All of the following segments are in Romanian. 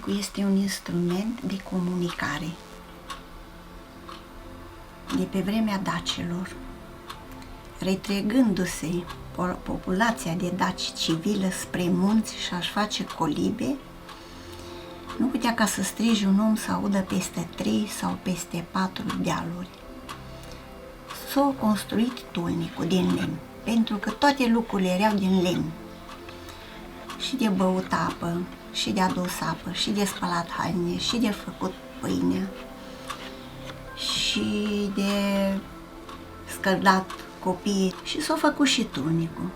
Tulnicul este un instrument de comunicare. De pe vremea dacilor, retrăgându-se populația de daci civilă spre munți și a-și face colibe, nu putea ca să strige un om să audă peste 3 sau peste 4 dealuri. S-a construit tulnicul din lemn, pentru că toate lucrurile erau din lemn. Și de băut apă, și de adus apă, și de spălat haine, și de făcut pâine, și de scăldat copiii, și s-a făcut și tulnicul.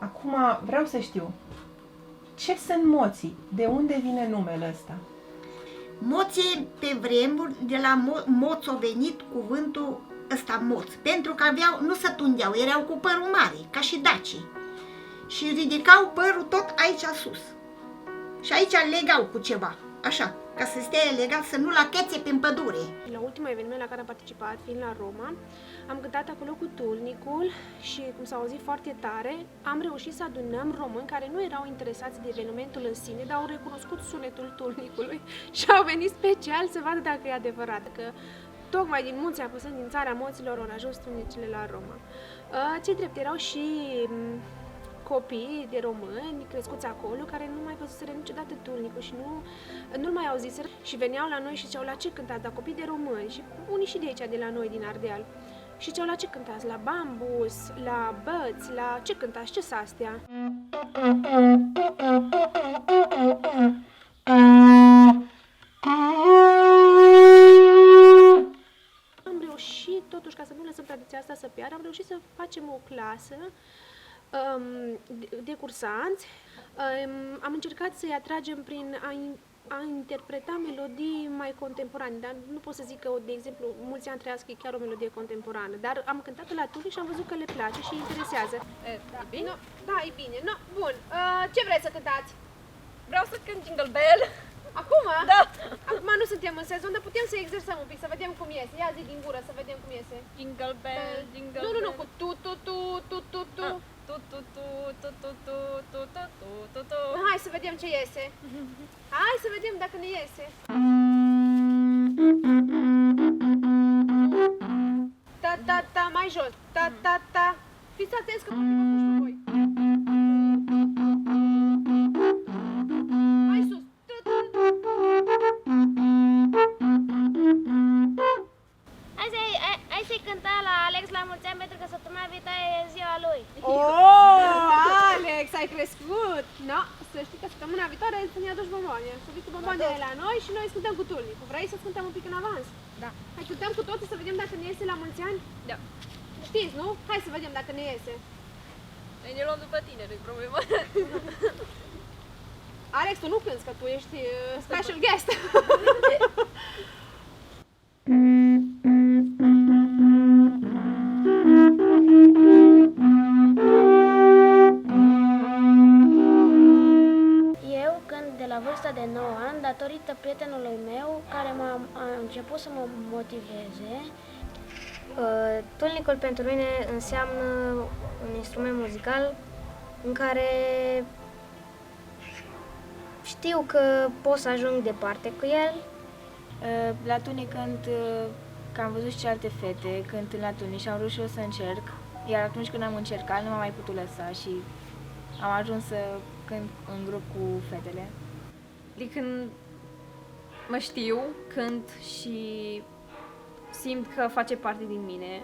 Acum vreau să știu, ce sunt moții? De unde vine numele ăsta? Moții, pe vremuri, de la moț a venit cuvântul ăsta moț, pentru că nu se tundeau, erau cu părul mare, ca și dacii. Și ridicau părul tot aici sus. Și aici legau cu ceva, așa, ca să stea legat, să nu-l achețe prin pădure. La ultimul eveniment la care am participat, fiind la Roma, am cântat acolo cu tulnicul și, cum s-a auzit foarte tare, am reușit să adunăm români care nu erau interesați de evenimentul în sine, dar au recunoscut sunetul tulnicului și au venit special să vadă dacă e adevărat, că tocmai din munții apăsând din țara moților au ajuns tulnicile la Roma. Ce drept, erau și copii de români crescuți acolo care nu mai văzuseră niciodată tulnicul și nu-l mai auziseră și veneau la noi și ziceau: la ce cântați? La copii de români și unii și de aici, de la noi, din Ardeal. Și ziceau: la ce cântați? La bambus, la băți, la ce cântați? Ce-s astea? Am reușit, totuși, ca să nu lăsăm tradiția asta să piară, am reușit să facem o clasă de cursanți. Am încercat să-i atragem prin a interpreta melodii mai contemporane, dar nu pot să zic că, de exemplu, mulți ani trăiască chiar o melodie contemporană, dar am cântat-o la tulnic și am văzut că le place și îi interesează. Da, e bine? No, da, e bine. No, bun. Ce vreți să cântați? Vreau să cânt Jingle Bell. Acum? Da. Acum nu suntem în sezon, dar putem să exersăm un pic, să vedem cum iese. Ia zi din gură, să vedem cum iese. Jingle Bell, Jingle Bell. Nu, cu tu. Tu. Hai să vedem ce iese. Hai să vedem dacă ne iese. Ta, mai jos. Ta. Fiți atenți că poate vă puși pe voi. Mai sus. Hai să-i cânta la Alex la mulți ani, pentru că săptămâna viitoare e ziua lui. Oh, Alex, ai crescut! No, să știi că săptămâna viitoare să ne aduci bomboane. Să vii cu bomboanele la noi și noi cântăm cu tulnicul. Vrei să cântăm un pic în avans? Da. Hai, cântăm cu toții să vedem dacă ne iese la mulți ani? Da. Știți, nu? Hai să vedem dacă ne iese. Noi ne luăm după tine, nu-i problemă. Alex, tu nu cânti, că tu ești special guest. Eu cânt de la vârsta de 9 ani, datorită prietenului meu care a început să mă motiveze. Tulnicul pentru mine înseamnă un instrument muzical în care știu că pot să ajung departe cu el. La tulnic cânt că am văzut și alte fete cântând la tulnic și am vrut și eu să încerc. Iar atunci când am încercat, nu m-am mai putut lăsa și am ajuns să cânt în grup cu fetele. De când mă știu, cânt și simt că face parte din mine.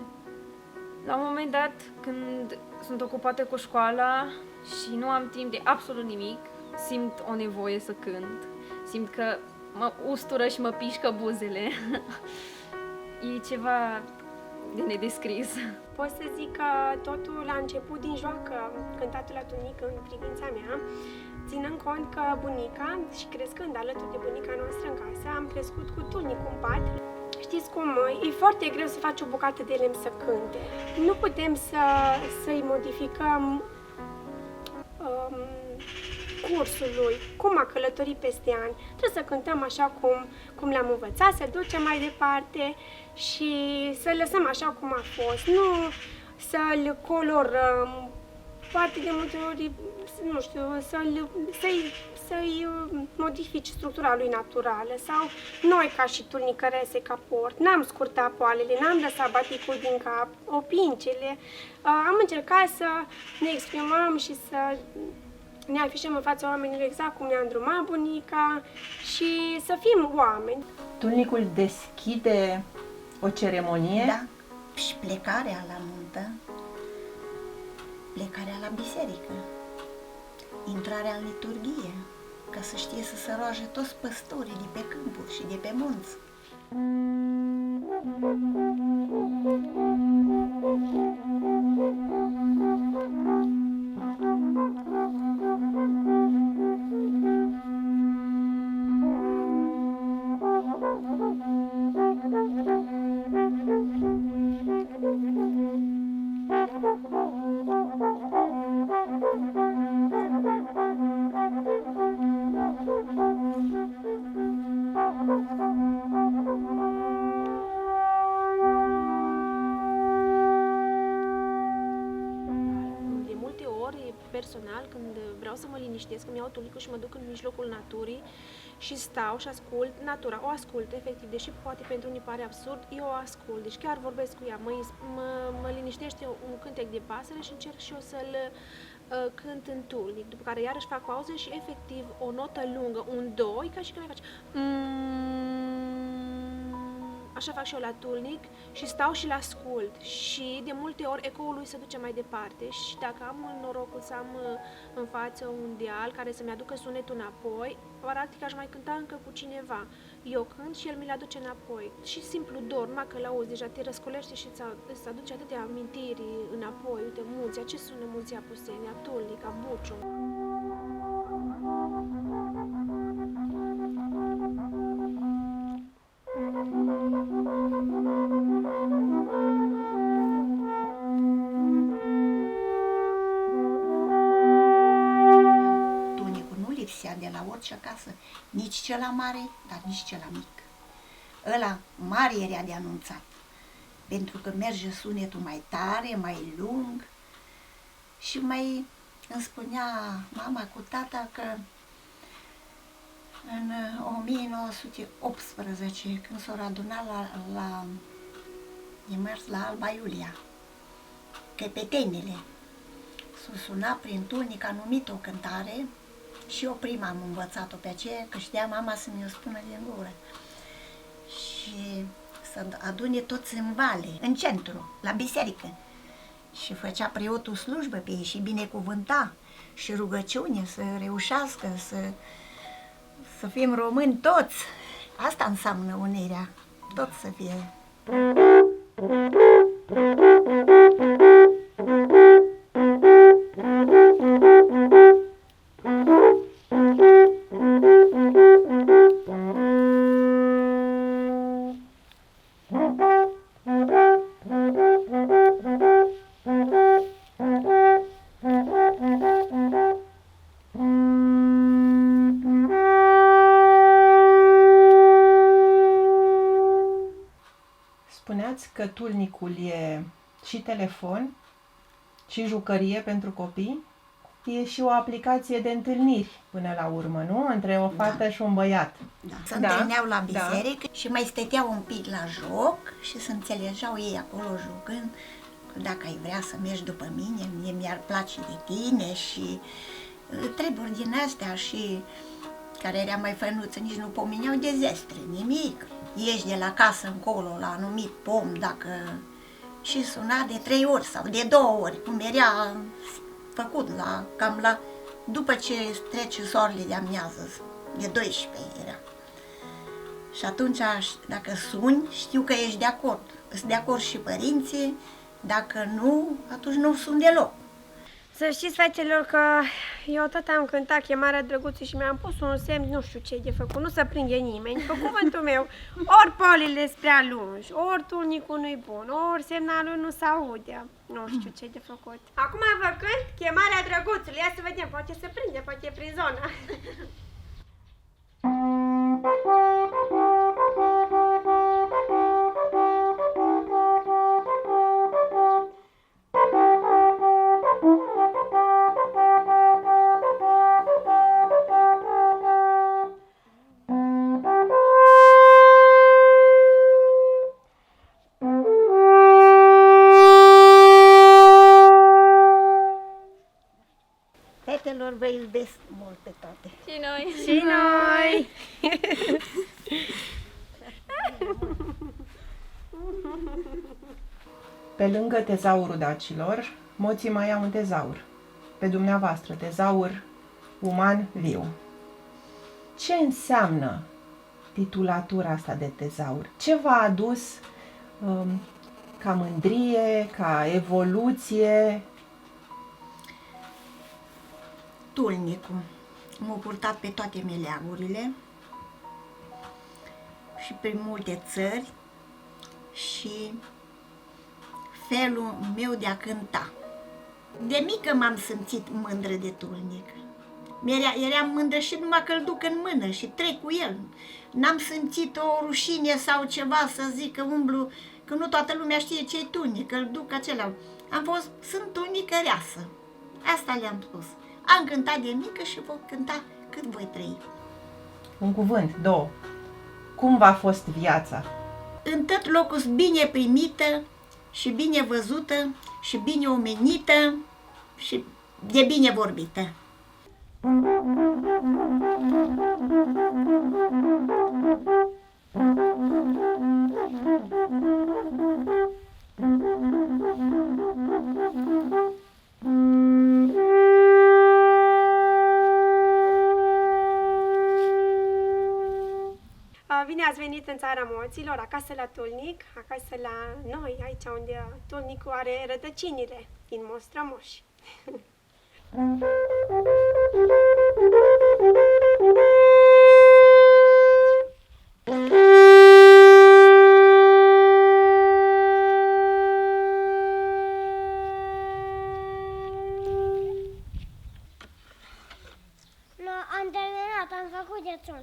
La un moment dat, când sunt ocupată cu școala și nu am timp de absolut nimic, simt o nevoie să cânt. Simt că mă ustură și mă pișcă buzele. E ceva de nedescris. Pot să zic că totul a început din joacă, cântatul la tunică în privința mea, ținând cont că bunica și crescând alături de bunica noastră în casă, am crescut cu tulnicul în pat. Știți cum, e foarte greu să faci o bucată de lemn să cânte. Nu putem să-i modificăm cursul lui, cum a călătorit peste ani. Trebuie să cântăm așa cum le-am învățat, să ducem mai departe și să lăsăm așa cum a fost. Nu să-l colorăm, poate de multe ori, nu știu, să-i modifici structura lui naturală sau noi ca și tulnicărese ca port, n-am scurtat poalele, n-am lăsat baticul din cap, opincele, am încercat să ne exprimăm și să ne afișăm în fața oamenilor exact cum ne-a îndrumat bunica și să fim oameni. Tulnicul deschide o ceremonie? Da, și plecarea la nuntă, plecarea la biserică, intrarea în liturghie, ca să știe să se roage toți păstorii de pe câmpuri și de pe munți. Personal, când vreau să mă liniștesc, îmi iau tulnicul și mă duc în mijlocul naturii și stau și ascult natura. O ascult, efectiv, deși poate pentru unii pare absurd, eu o ascult. Deci chiar vorbesc cu ea, mă liniștește un cântec de pasăre și încerc și eu să-l cânt în tulnic. După care iarăși fac pauză și efectiv o notă lungă, un do, ca și când ai face așa fac și eu la tulnic și stau și-l ascult și de multe ori ecoul lui se duce mai departe și dacă am norocul să am în față un deal care să-mi aducă sunetul înapoi, practic aș mai cânta încă cu cineva. Eu cânt și el mi-l aduce înapoi. Și simplu dor, numai că l-auzi, deja te răscolește și îți aduce atâtea amintiri înapoi. Uite, Munția, ce sună Munția Pusenia, Tulnica, Buciu. De la orice casă, nici cela mare, dar nici cela mic. Ăla mare era de anunțat, pentru că merge sunetul mai tare, mai lung și mai îmi spunea mama cu tata că în 1918, când s-au adunat la Alba Iulia, căpetenile, s-au sunat prin tulnic, a numit o cântare. Și eu prima am învățat-o pe aceea, că știa mama să mi-o spună din gură. Și să adune toți în vale, în centru, la biserică. Și făcea preotul slujbă pe ei și binecuvânta și rugăciune să reușească, să fim români toți. Asta înseamnă unirea, tot să fie. Spuneați că tulnicul e și telefon, și jucărie pentru copii, e și o aplicație de întâlniri până la urmă, nu? Între o fată și un băiat. Da. Se întâlneau la biserică și mai stăteau un pic la joc și se înțelegeau ei acolo jucând, dacă ai vrea să mergi după mine, mie mi-ar place de tine și treburi din astea și care era mai fănuță, nici nu pomeneau de zestre, nimic. Ieși de la casă încolo la anumit pom, dacă... Și suna de 3 ori sau de 2 ori, cum era făcut cam la... După ce trece soarele de amiază, de 12 era. Și atunci, dacă suni, știu că ești de acord. Sunt de acord și părinții, dacă nu, atunci nu sunt deloc. Să știți, fetelor, că eu tot am cântat Chemarea Drăguțului și mi-am pus un semn, nu știu ce de făcut, nu se prinde nimeni. Pe cuvântul meu, ori polile sunt prea lungi, ori turnicul nu-i bun, ori semnalul nu se aude. Nu știu ce de făcut. Acum vă cânt Chemarea Drăguțului. Ia să vedem, poate se prinde, poate e prin zona. Fetelor, vă iubesc mult pe toate. Și noi! Și noi! Pe lângă tezaurul dacilor, moții mai au un tezaur. Pe dumneavoastră, tezaur uman viu. Ce înseamnă titulatura asta de tezaur? Ce v-a adus ca mândrie, ca evoluție? Tulnicul. M-a purtat pe toate meleagurile și prin multe țări și felul meu de a cânta. De mică m-am simțit mândră de tulnic. Eram mândră și numai că îl duc în mână și trec cu el. N-am simțit o rușine sau ceva să zic că umblu, că nu toată lumea știe ce-i tulnic, că îl duc acela. Sunt tulnicăreasă. Asta le-am spus. Am cântat de mică și voi cânta cât voi trăi. Un cuvânt, 2. Cum v-a fost viața? În tot locul sunt bine primită și bine văzută și bine omenită și de bine vorbită. Bine ați venit în țara moților, acasă la Tulnic, acasă la noi, aici unde Tulnicul are rădăcinile, din Mostrămoși. Am terminat, am făcut de țun.